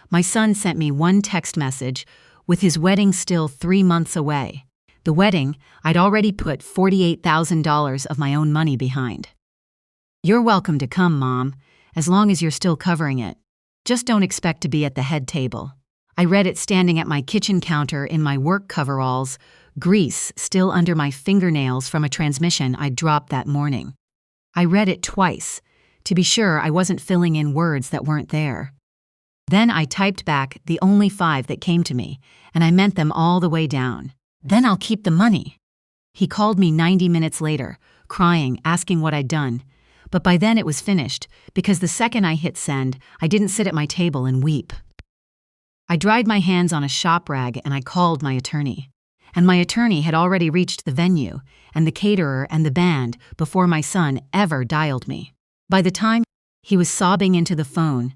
My son sent me one text message with his wedding still 3 months away. The wedding, I'd already put $48,000 of my own money behind. You're welcome to come, Mom, as long as you're still covering it. Just don't expect to be at the head table. I read it standing at my kitchen counter in my work coveralls, grease still under my fingernails from a transmission I'd dropped that morning. I read it twice, to be sure I wasn't filling in words that weren't there. Then I typed back the only 5 that came to me, and I meant them all the way down. Then I'll keep the money. He called me 90 minutes later, crying, asking what I'd done. But by then it was finished, because the second I hit send, I didn't sit at my table and weep. I dried my hands on a shop rag and I called my attorney. And my attorney had already reached the venue, and the caterer and the band before my son ever dialed me. By the time he was sobbing into the phone,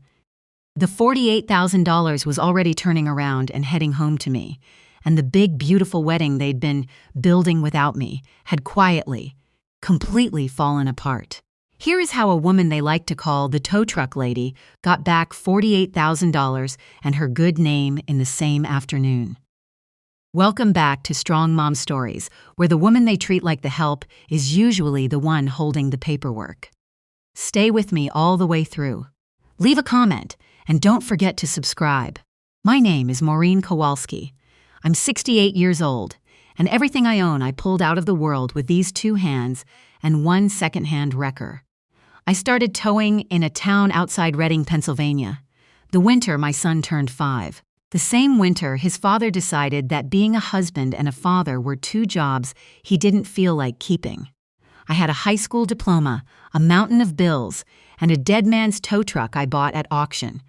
the $48,000 was already turning around and heading home to me, and the big, beautiful wedding they'd been building without me had quietly, completely fallen apart. Here is how a woman they like to call the tow truck lady got back $48,000 and her good name in the same afternoon. Welcome back to Strong Mom Stories, where the woman they treat like the help is usually the one holding the paperwork. Stay with me all the way through. Leave a comment, and don't forget to subscribe. My name is Maureen Kowalski. I'm 68 years old, and everything I own I pulled out of the world with these 2 hands and one secondhand wrecker. I started towing in a town outside Reading, Pennsylvania. The winter my son turned 5. The same winter, his father decided that being a husband and a father were 2 jobs he didn't feel like keeping. I had a high school diploma, a mountain of bills, and a dead man's tow truck I bought at auction,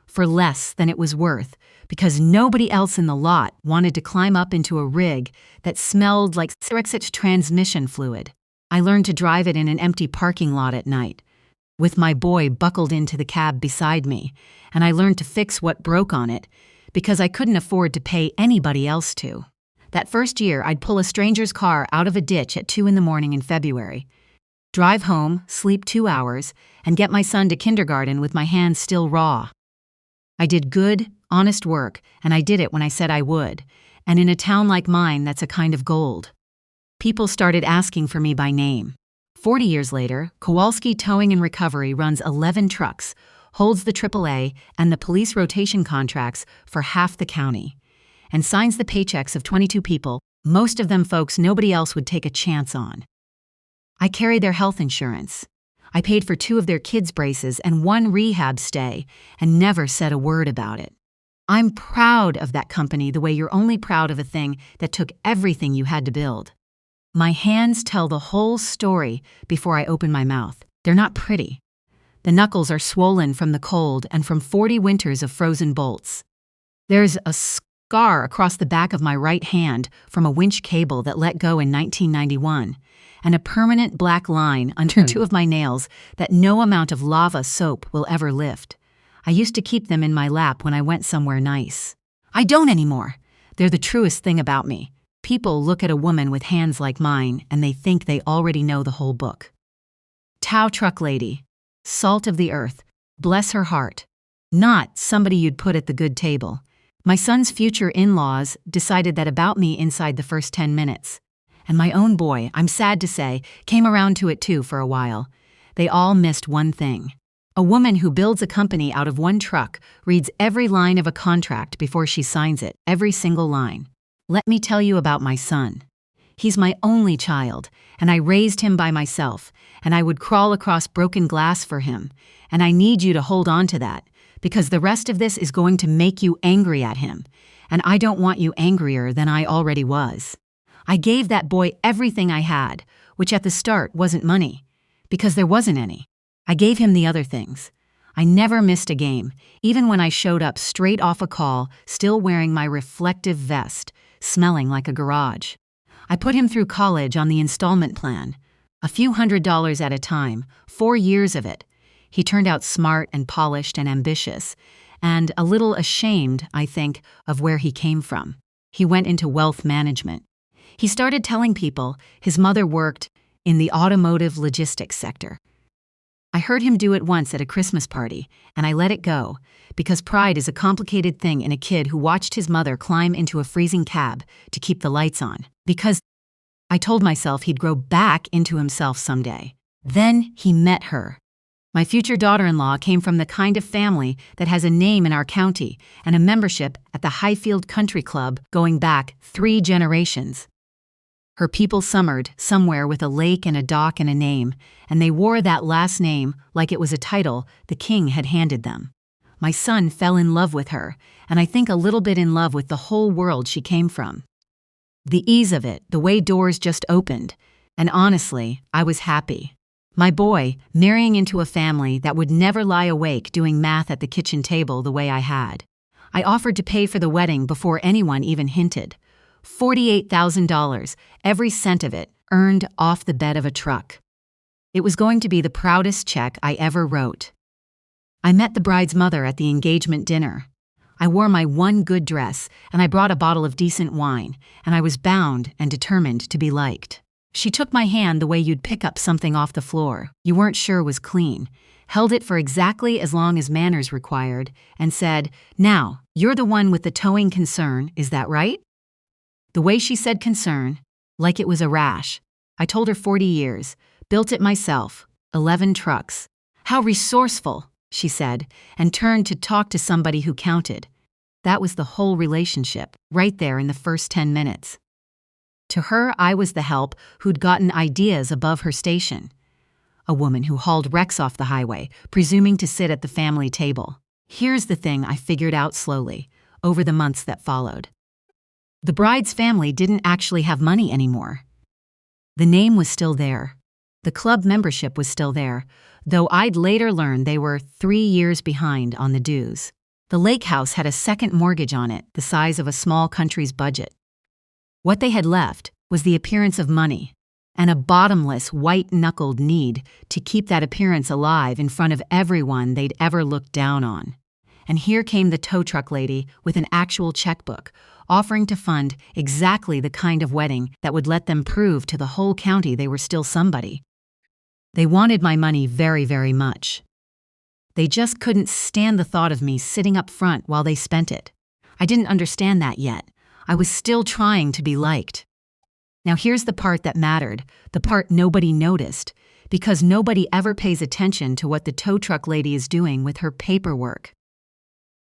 for less than it was worth, because nobody else in the lot wanted to climb up into a rig that smelled like transmission fluid. I learned to drive it in an empty parking lot at night, with my boy buckled into the cab beside me, and I learned to fix what broke on it, because I couldn't afford to pay anybody else to. That first year, I'd pull a stranger's car out of a ditch at 2 in February, drive home, sleep 2 hours, and get my son to kindergarten with my hands still raw. I did good, honest work, and I did it when I said I would, and in a town like mine, that's a kind of gold. People started asking for me by name. 40 years later, Kowalski Towing and Recovery runs 11 trucks, holds the AAA and the police rotation contracts for half the county, and signs the paychecks of 22 people, most of them folks nobody else would take a chance on. I carry their health insurance. I paid for 2 of their kids' braces and 1 rehab stay and never said a word about it. I'm proud of that company the way you're only proud of a thing that took everything you had to build. My hands tell the whole story before I open my mouth. They're not pretty. The knuckles are swollen from the cold and from 40 winters of frozen bolts. There's a scar across the back of my right hand from a winch cable that let go in 1991, and a permanent black line under 2 of my nails that no amount of lava soap will ever lift. I used to keep them in my lap when I went somewhere nice. I don't anymore. They're the truest thing about me. People look at a woman with hands like mine and they think they already know the whole book. Tow truck lady, salt of the earth, bless her heart. Not somebody you'd put at the good table. My son's future in-laws decided that about me inside the first 10 minutes. And my own boy, I'm sad to say, came around to it too for a while. They all missed one thing. A woman who builds a company out of 1 truck reads every line of a contract before she signs it, every single line. Let me tell you about my son. He's my only child, and I raised him by myself, and I would crawl across broken glass for him, and I need you to hold on to that, because the rest of this is going to make you angry at him, and I don't want you angrier than I already was. I gave that boy everything I had, which at the start wasn't money, because there wasn't any. I gave him the other things. I never missed a game, even when I showed up straight off a call, still wearing my reflective vest, smelling like a garage. I put him through college on the installment plan, a few $100s at a time, 4 years of it. He turned out smart and polished and ambitious, and a little ashamed, I think, of where he came from. He went into wealth management. He started telling people his mother worked in the automotive logistics sector. I heard him do it once at a Christmas party, and I let it go, because pride is a complicated thing in a kid who watched his mother climb into a freezing cab to keep the lights on. Because I told myself he'd grow back into himself someday. Then he met her. My future daughter-in-law came from the kind of family that has a name in our county and a membership at the Highfield Country Club going back 3 generations. Her people summered somewhere with a lake and a dock and a name, and they wore that last name like it was a title the king had handed them. My son fell in love with her, and I think a little bit in love with the whole world she came from. The ease of it, the way doors just opened, and honestly, I was happy. My boy marrying into a family that would never lie awake doing math at the kitchen table the way I had. I offered to pay for the wedding before anyone even hinted. $48,000, every cent of it, earned off the bed of a truck. It was going to be the proudest check I ever wrote. I met the bride's mother at the engagement dinner. I wore my one good dress, and I brought a bottle of decent wine, and I was bound and determined to be liked. She took my hand the way you'd pick up something off the floor you weren't sure was clean, held it for exactly as long as manners required, and said, "Now, you're the one with the towing concern, is that right?" The way she said concern, like it was a rash. I told her 40 years, built it myself, 11 trucks. "How resourceful," she said, and turned to talk to somebody who counted. That was the whole relationship, right there in the first 10 minutes. To her, I was the help who'd gotten ideas above her station. A woman who hauled wrecks off the highway, presuming to sit at the family table. Here's the thing I figured out slowly, over the months that followed. The bride's family didn't actually have money anymore. The name was still there. The club membership was still there, though I'd later learn they were 3 years behind on the dues. The lake house had a second mortgage on it, the size of a small country's budget. What they had left was the appearance of money, and a bottomless, white-knuckled need to keep that appearance alive in front of everyone they'd ever looked down on. And here came the tow truck lady with an actual checkbook, offering to fund exactly the kind of wedding that would let them prove to the whole county they were still somebody. They wanted my money very, very much. They just couldn't stand the thought of me sitting up front while they spent it. I didn't understand that yet. I was still trying to be liked. Now here's the part that mattered, the part nobody noticed, because nobody ever pays attention to what the tow truck lady is doing with her paperwork.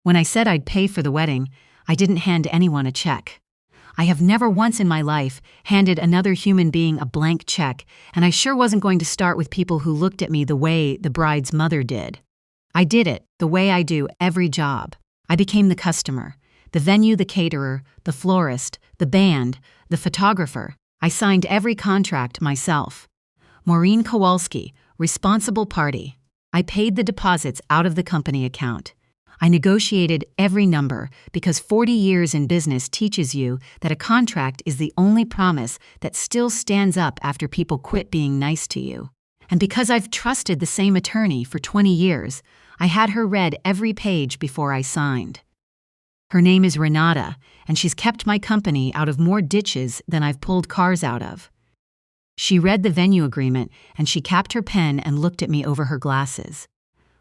When I said I'd pay for the wedding, I didn't hand anyone a check. I have never once in my life handed another human being a blank check, and I sure wasn't going to start with people who looked at me the way the bride's mother did. I did it the way I do every job. I became the customer, the venue, the caterer, the florist, the band, the photographer. I signed every contract myself. Maureen Kowalski, responsible party. I paid the deposits out of the company account. I negotiated every number because 40 years in business teaches you that a contract is the only promise that still stands up after people quit being nice to you. And because I've trusted the same attorney for 20 years, I had her read every page before I signed. Her name is Renata, and she's kept my company out of more ditches than I've pulled cars out of. She read the venue agreement, and she capped her pen and looked at me over her glasses.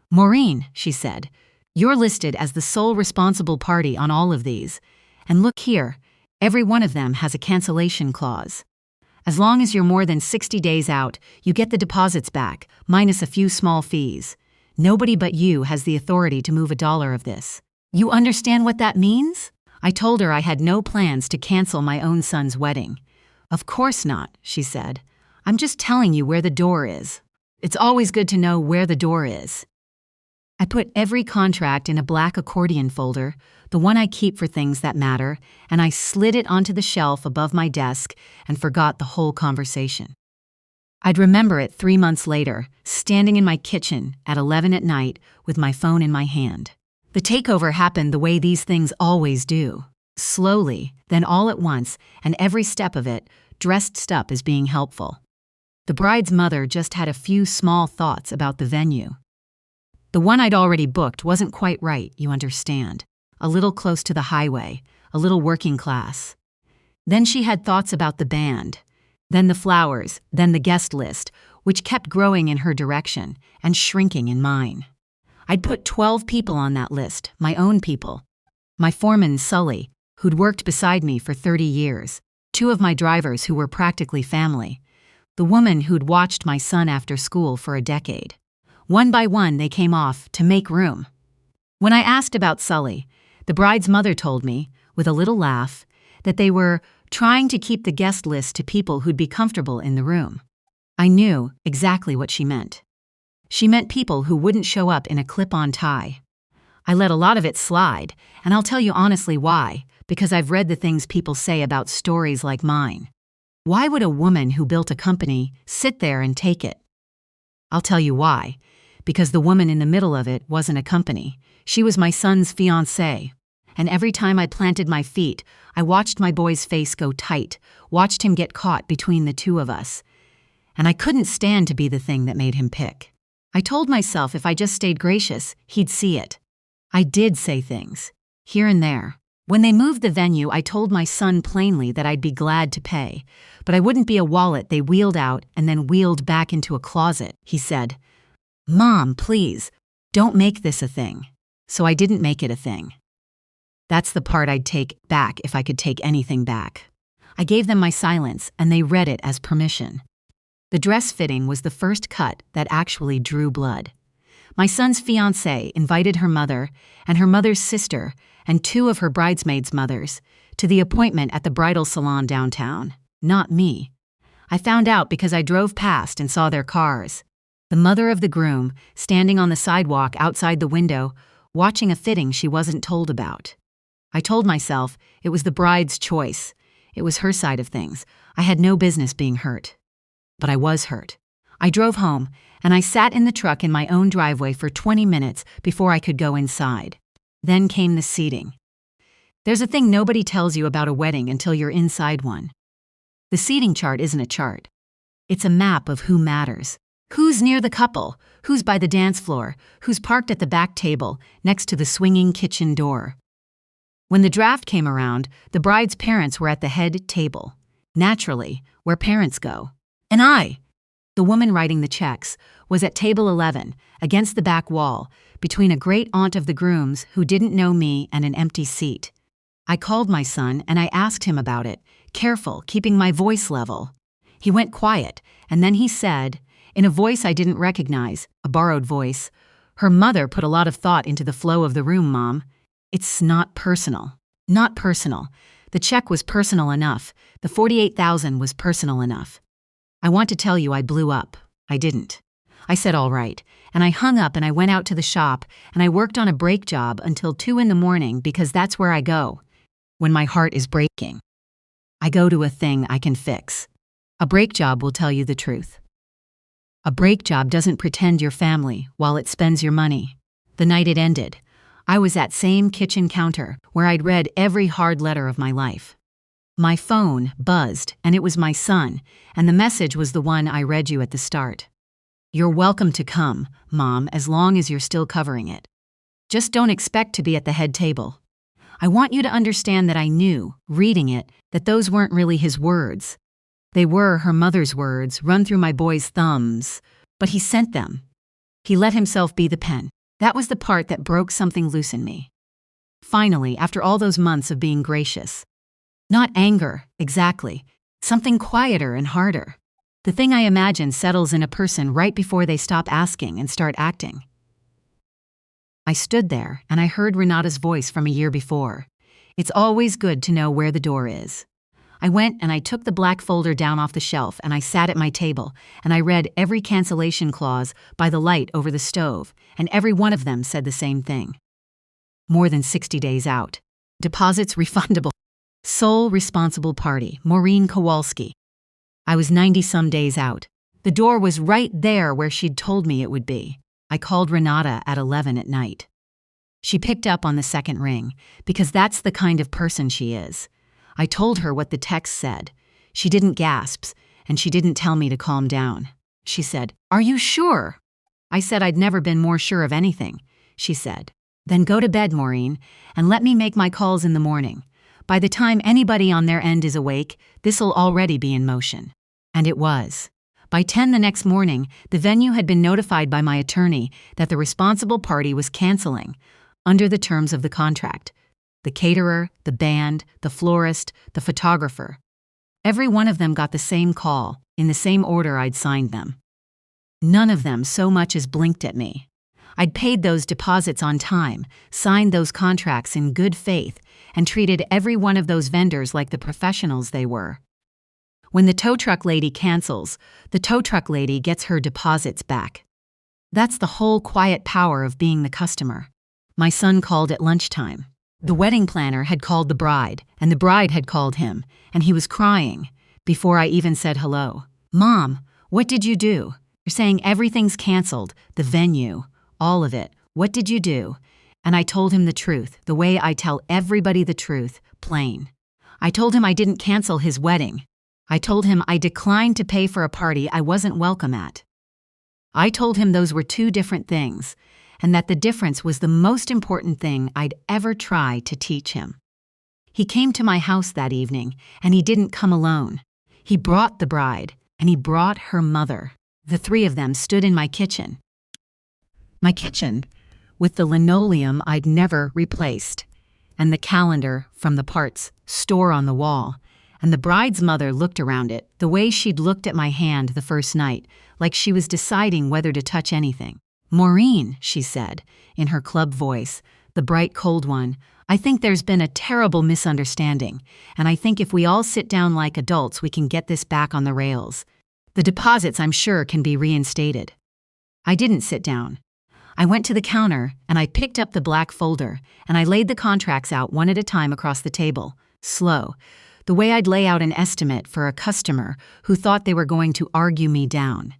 "Maureen," she said, "you're listed as the sole responsible party on all of these. And look here, every one of them has a cancellation clause. As long as you're more than 60 days out, you get the deposits back, minus a few small fees. Nobody but you has the authority to move $1 of this. You understand what that means?" I told her I had no plans to cancel my own son's wedding. "Of course not," she said. "I'm just telling you where the door is. It's always good to know where the door is." I put every contract in a black accordion folder, the one I keep for things that matter, and I slid it onto the shelf above my desk and forgot the whole conversation. I'd remember it 3 months later, standing in my kitchen at 11 at night with my phone in my hand. The takeover happened the way these things always do. Slowly, then all at once, and every step of it, dressed up as being helpful. The bride's mother just had a few small thoughts about the venue. The one I'd already booked wasn't quite right, you understand. A little close to the highway, a little working class. Then she had thoughts about the band. Then the flowers, then the guest list, which kept growing in her direction and shrinking in mine. I'd put 12 people on that list, my own people. My foreman, Sully, who'd worked beside me for 30 years, 2 of my drivers who were practically family, the woman who'd watched my son after school for a decade. One by one, they came off to make room. When I asked about Sully, the bride's mother told me, with a little laugh, that they were trying to keep the guest list to people who'd be comfortable in the room. I knew exactly what she meant. She meant people who wouldn't show up in a clip-on tie. I let a lot of it slide, and I'll tell you honestly why, because I've read the things people say about stories like mine. Why would a woman who built a company sit there and take it? I'll tell you why. Because the woman in the middle of it wasn't a company. She was my son's fiancée. And every time I planted my feet, I watched my boy's face go tight, watched him get caught between the 2 of us. And I couldn't stand to be the thing that made him pick. I told myself if I just stayed gracious, he'd see it. I did say things, here and there. When they moved the venue, I told my son plainly that I'd be glad to pay, but I wouldn't be a wallet they wheeled out and then wheeled back into a closet. He said, "Mom, please, don't make this a thing." So I didn't make it a thing. That's the part I'd take back if I could take anything back. I gave them my silence, and they read it as permission. The dress fitting was the first cut that actually drew blood. My son's fiancée invited her mother and her mother's sister and 2 of her bridesmaids' mothers to the appointment at the bridal salon downtown. Not me. I found out because I drove past and saw their cars. The mother of the groom standing on the sidewalk outside the window, watching a fitting she wasn't told about. I told myself it was the bride's choice. It was her side of things. I had no business being hurt. But I was hurt. I drove home, and I sat in the truck in my own driveway for 20 minutes before I could go inside. Then came the seating. There's a thing nobody tells you about a wedding until you're inside one. The seating chart isn't a chart. It's a map of who matters. Who's near the couple, who's by the dance floor, who's parked at the back table next to the swinging kitchen door. When the draft came around, the bride's parents were at the head table. Naturally, where parents go. And I, the woman writing the checks, was at table 11, against the back wall, between a great aunt of the groom's who didn't know me and an empty seat. I called my son and I asked him about it, careful, keeping my voice level. He went quiet, and then he said, in a voice I didn't recognize, a borrowed voice, "Her mother put a lot of thought into the flow of the room, Mom. It's not personal." Not personal. The check was personal enough. The $48,000 was personal enough. I want to tell you I blew up. I didn't. I said all right, and I hung up and I went out to the shop and I worked on a brake job until 2 in the morning because that's where I go. When my heart is breaking, I go to a thing I can fix. A brake job will tell you the truth. A brake job doesn't pretend you're family while it spends your money. The night it ended, I was at same kitchen counter where I'd read every hard letter of my life. My phone buzzed, and it was my son, and the message was the one I read you at the start. "You're welcome to come, Mom, as long as you're still covering it. Just don't expect to be at the head table." I want you to understand that I knew, reading it, that those weren't really his words. They were her mother's words, run through my boy's thumbs, but he sent them. He let himself be the pen. That was the part that broke something loose in me. Finally, after all those months of being gracious. Not anger, exactly. Something quieter and harder. The thing I imagine settles in a person right before they stop asking and start acting. I stood there and I heard Renata's voice from a year before. It's always good to know where the door is. I went and I took the black folder down off the shelf and I sat at my table and I read every cancellation clause by the light over the stove, and every one of them said the same thing. More than 60 days out. Deposits refundable. Sole responsible party, Maureen Kowalski. I was 90-some days out. The door was right there where she'd told me it would be. I called Renata at 11 at night. She picked up on the second ring, because that's the kind of person she is. I told her what the text said. She didn't gasp, and she didn't tell me to calm down. She said, "Are you sure?" I said I'd never been more sure of anything. She said, "Then go to bed, Maureen, and let me make my calls in the morning. By the time anybody on their end is awake, this'll already be in motion." And it was. By 10 the next morning, the venue had been notified by my attorney that the responsible party was canceling, under the terms of the contract. The caterer, the band, the florist, the photographer. Every one of them got the same call, in the same order I'd signed them. None of them so much as blinked at me. I'd paid those deposits on time, signed those contracts in good faith, and treated every one of those vendors like the professionals they were. When the tow truck lady cancels, the tow truck lady gets her deposits back. That's the whole quiet power of being the customer. My son called at lunchtime. The wedding planner had called the bride, and the bride had called him, and he was crying, before I even said hello. "Mom, what did you do? You're saying everything's canceled, the venue, all of it. What did you do?" And I told him the truth, the way I tell everybody the truth, plain. I told him I didn't cancel his wedding. I told him I declined to pay for a party I wasn't welcome at. I told him those were two different things, and that the difference was the most important thing I'd ever try to teach him. He came to my house that evening, and he didn't come alone. He brought the bride, and he brought her mother. The three of them stood in my kitchen. My kitchen, with the linoleum I'd never replaced, and the calendar from the parts store on the wall, and the bride's mother looked around it the way she'd looked at my hand the first night, like she was deciding whether to touch anything. "Maureen," she said, in her club voice, the bright cold one, "I think there's been a terrible misunderstanding, and I think if we all sit down like adults we can get this back on the rails. The deposits, I'm sure, can be reinstated." I didn't sit down. I went to the counter, and I picked up the black folder, and I laid the contracts out one at a time across the table, slow, the way I'd lay out an estimate for a customer who thought they were going to argue me down.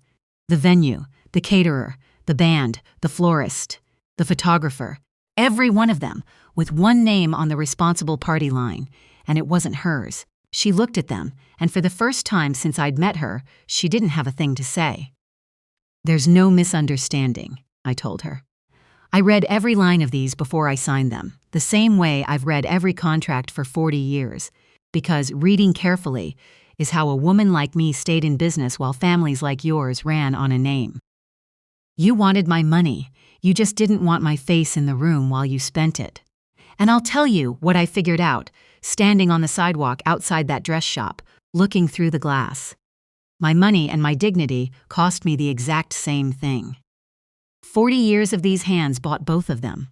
The venue, the caterer, the band, the florist, the photographer, every one of them, with one name on the responsible party line, and it wasn't hers. She looked at them, and for the first time since I'd met her, she didn't have a thing to say. "There's no misunderstanding," I told her. "I read every line of these before I signed them, the same way I've read every contract for 40 years, because reading carefully is how a woman like me stayed in business while families like yours ran on a name. You wanted my money, you just didn't want my face in the room while you spent it. And I'll tell you what I figured out, standing on the sidewalk outside that dress shop, looking through the glass. My money and my dignity cost me the exact same thing. 40 years of these hands bought both of them.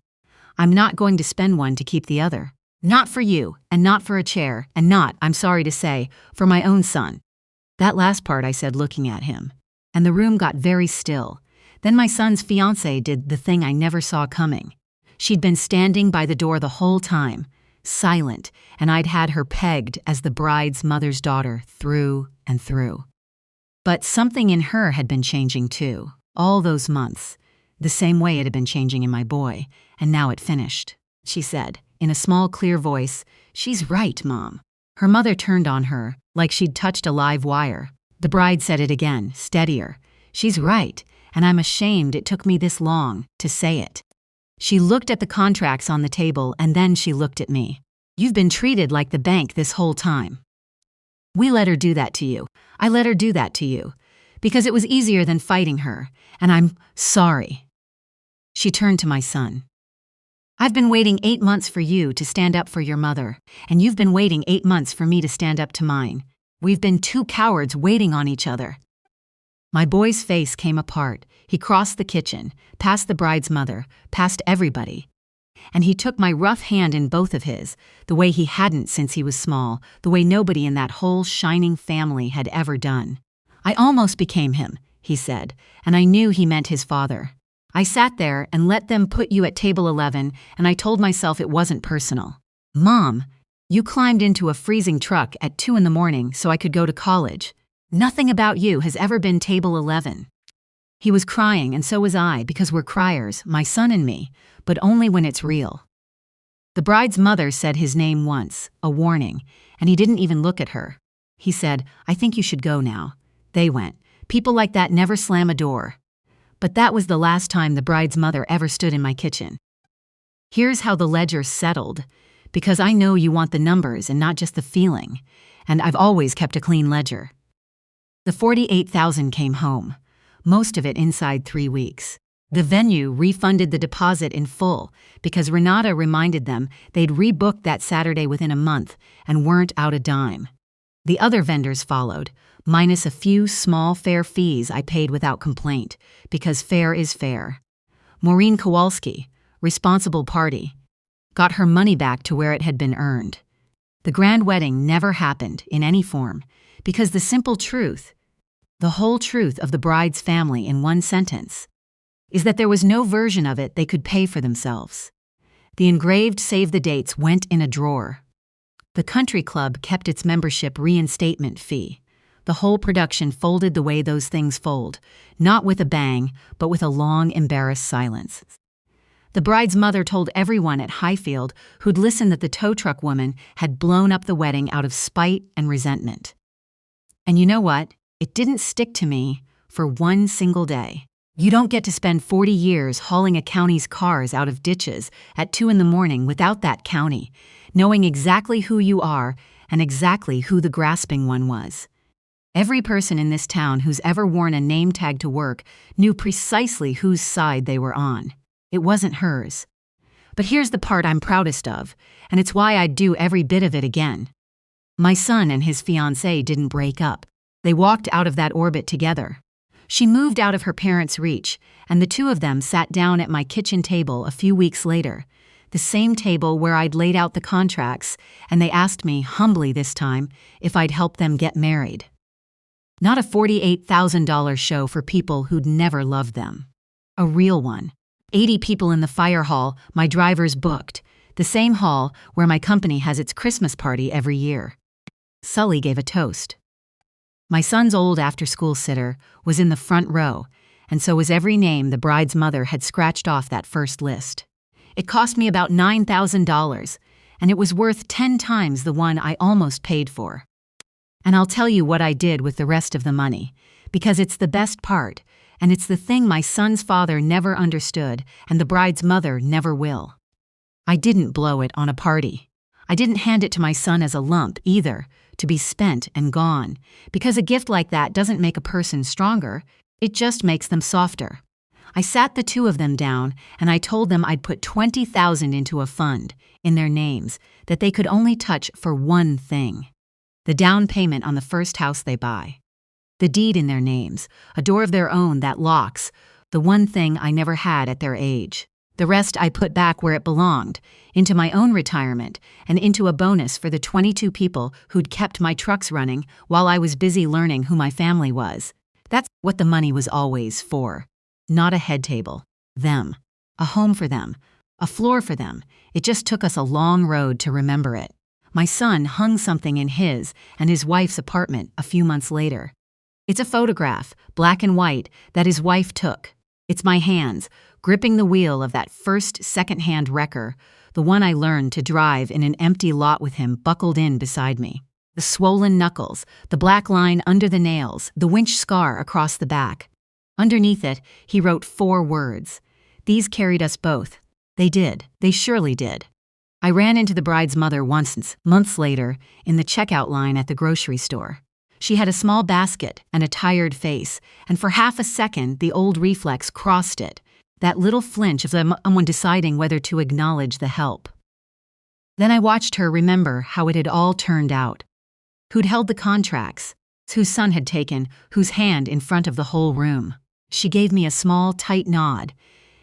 I'm not going to spend one to keep the other. Not for you, and not for a chair, and not, I'm sorry to say, for my own son." That last part I said looking at him, and the room got very still. Then my son's fiancée did the thing I never saw coming. She'd been standing by the door the whole time, silent, and I'd had her pegged as the bride's mother's daughter through and through. But something in her had been changing too, all those months, the same way it had been changing in my boy, and now it finished. She said, in a small, clear voice, "She's right, Mom." Her mother turned on her, like she'd touched a live wire. The bride said it again, steadier. "She's right, and I'm ashamed it took me this long to say it." She looked at the contracts on the table, and then she looked at me. "You've been treated like the bank this whole time. We let her do that to you. I let her do that to you. Because it was easier than fighting her, and I'm sorry." She turned to my son. "I've been waiting 8 months for you to stand up for your mother, and you've been waiting 8 months for me to stand up to mine. We've been two cowards waiting on each other." My boy's face came apart. He crossed the kitchen, past the bride's mother, past everybody. And he took my rough hand in both of his, the way he hadn't since he was small, the way nobody in that whole shining family had ever done. "I almost became him," he said, and I knew he meant his father. "I sat there and let them put you at table 11, and I told myself it wasn't personal. Mom, you climbed into a freezing truck at 2 in the morning so I could go to college. Nothing about you has ever been table 11. He was crying, and so was I, because we're criers, my son and me, but only when it's real. The bride's mother said his name once, a warning, and he didn't even look at her. He said, "I think you should go now." They went. People like that never slam a door. But that was the last time the bride's mother ever stood in my kitchen. Here's how the ledger settled, because I know you want the numbers and not just the feeling, and I've always kept a clean ledger. The 48,000 came home, most of it inside 3 weeks. The venue refunded the deposit in full because Renata reminded them they'd rebooked that Saturday within a month and weren't out a dime. The other vendors followed, minus a few small fair fees I paid without complaint, because fair is fair. Maureen Kowalski, responsible party, got her money back to where it had been earned. The grand wedding never happened in any form, because the simple truth, the whole truth of the bride's family in one sentence, is that there was no version of it they could pay for themselves. The engraved save the dates went in a drawer. The country club kept its membership reinstatement fee. The whole production folded the way those things fold, not with a bang, but with a long, embarrassed silence. The bride's mother told everyone at Highfield who'd listened that the tow truck woman had blown up the wedding out of spite and resentment. And you know what? It didn't stick to me for one single day. You don't get to spend 40 years hauling a county's cars out of ditches at 2 a.m. without that county, knowing exactly who you are and exactly who the grasping one was. Every person in this town who's ever worn a name tag to work knew precisely whose side they were on. It wasn't hers. But here's the part I'm proudest of, and it's why I'd do every bit of it again. My son and his fiancée didn't break up. They walked out of that orbit together. She moved out of her parents' reach, and the two of them sat down at my kitchen table a few weeks later, the same table where I'd laid out the contracts, and they asked me, humbly this time, if I'd help them get married. Not a $48,000 show for people who'd never loved them. A real one. 80 people in the fire hall my drivers booked, the same hall where my company has its Christmas party every year. Sully gave a toast. My son's old after-school sitter was in the front row, and so was every name the bride's mother had scratched off that first list. It cost me about $9,000, and it was worth 10 times the one I almost paid for. And I'll tell you what I did with the rest of the money, because it's the best part, and it's the thing my son's father never understood and the bride's mother never will. I didn't blow it on a party. I didn't hand it to my son as a lump, either, to be spent and gone, because a gift like that doesn't make a person stronger, it just makes them softer. I sat the two of them down, and I told them I'd put $20,000 into a fund, in their names, that they could only touch for one thing: the down payment on the first house they buy. The deed in their names, a door of their own that locks, the one thing I never had at their age. The rest I put back where it belonged, into my own retirement and into a bonus for the 22 people who'd kept my trucks running while I was busy learning who my family was. That's what the money was always for. Not a head table. Them. A home for them. A floor for them. It just took us a long road to remember it. My son hung something in his and his wife's apartment a few months later. It's a photograph, black and white, that his wife took. It's my hands, gripping the wheel of that first secondhand wrecker, the one I learned to drive in an empty lot with him buckled in beside me. The swollen knuckles, the black line under the nails, the winch scar across the back. Underneath it, he wrote 4 words. These carried us both. They did. They surely did. I ran into the bride's mother once, months later, in the checkout line at the grocery store. She had a small basket and a tired face, and for half a second the old reflex crossed it, that little flinch of someone deciding whether to acknowledge the help. Then I watched her remember how it had all turned out. Who'd held the contracts, whose son had taken, whose hand in front of the whole room. She gave me a small, tight nod,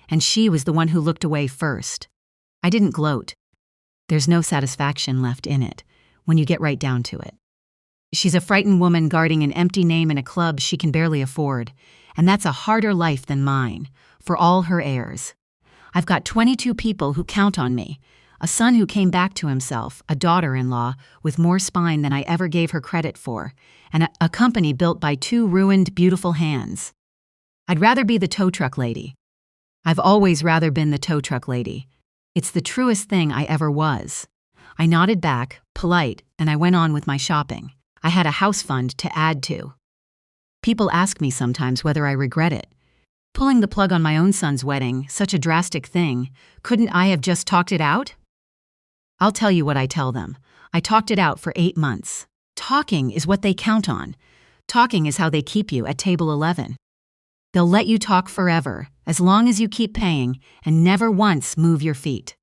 and she was the one who looked away first. I didn't gloat. There's no satisfaction left in it, when you get right down to it. She's a frightened woman guarding an empty name in a club she can barely afford, and that's a harder life than mine, for all her heirs. I've got 22 people who count on me, a son who came back to himself, a daughter-in-law with more spine than I ever gave her credit for, and a company built by 2 ruined, beautiful hands. I'd rather be the tow truck lady. I've always rather been the tow truck lady. It's the truest thing I ever was. I nodded back, polite, and I went on with my shopping. I had a house fund to add to. People ask me sometimes whether I regret it. Pulling the plug on my own son's wedding, such a drastic thing, couldn't I have just talked it out? I'll tell you what I tell them. I talked it out for 8 months. Talking is what they count on. Talking is how they keep you at table 11. They'll let you talk forever, as long as you keep paying, and never once move your feet.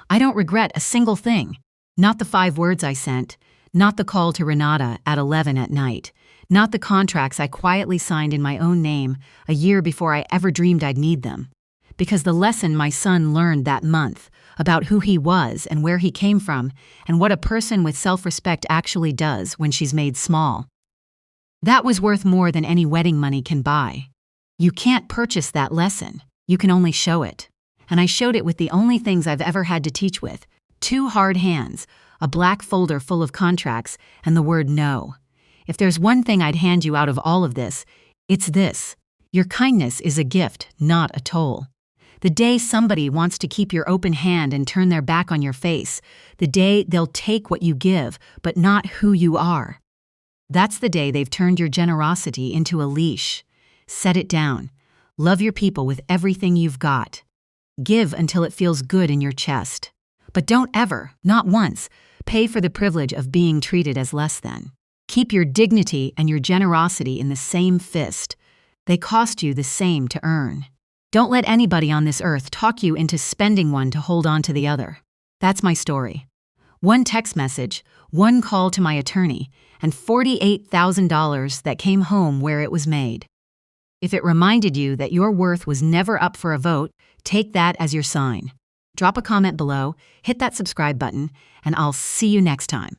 I don't regret a single thing. Not the 5 words I sent, not the call to Renata at 11 at night, not the contracts I quietly signed in my own name a year before I ever dreamed I'd need them. Because the lesson my son learned that month about who he was and where he came from and what a person with self-respect actually does when she's made small. That was worth more than any wedding money can buy. You can't purchase that lesson. You can only show it. And I showed it with the only things I've ever had to teach with: 2 hard hands, a black folder full of contracts, and the word no. If there's one thing I'd hand you out of all of this, it's this: your kindness is a gift, not a toll. The day somebody wants to keep your open hand and turn their back on your face, the day they'll take what you give, but not who you are, that's the day they've turned your generosity into a leash. Set it down. Love your people with everything you've got. Give until it feels good in your chest. But don't ever, not once, pay for the privilege of being treated as less than. Keep your dignity and your generosity in the same fist. They cost you the same to earn. Don't let anybody on this earth talk you into spending one to hold on to the other. That's my story. 1 text message, 1 call to my attorney, and $48,000 that came home where it was made. If it reminded you that your worth was never up for a vote, take that as your sign. Drop a comment below, hit that subscribe button, and I'll see you next time.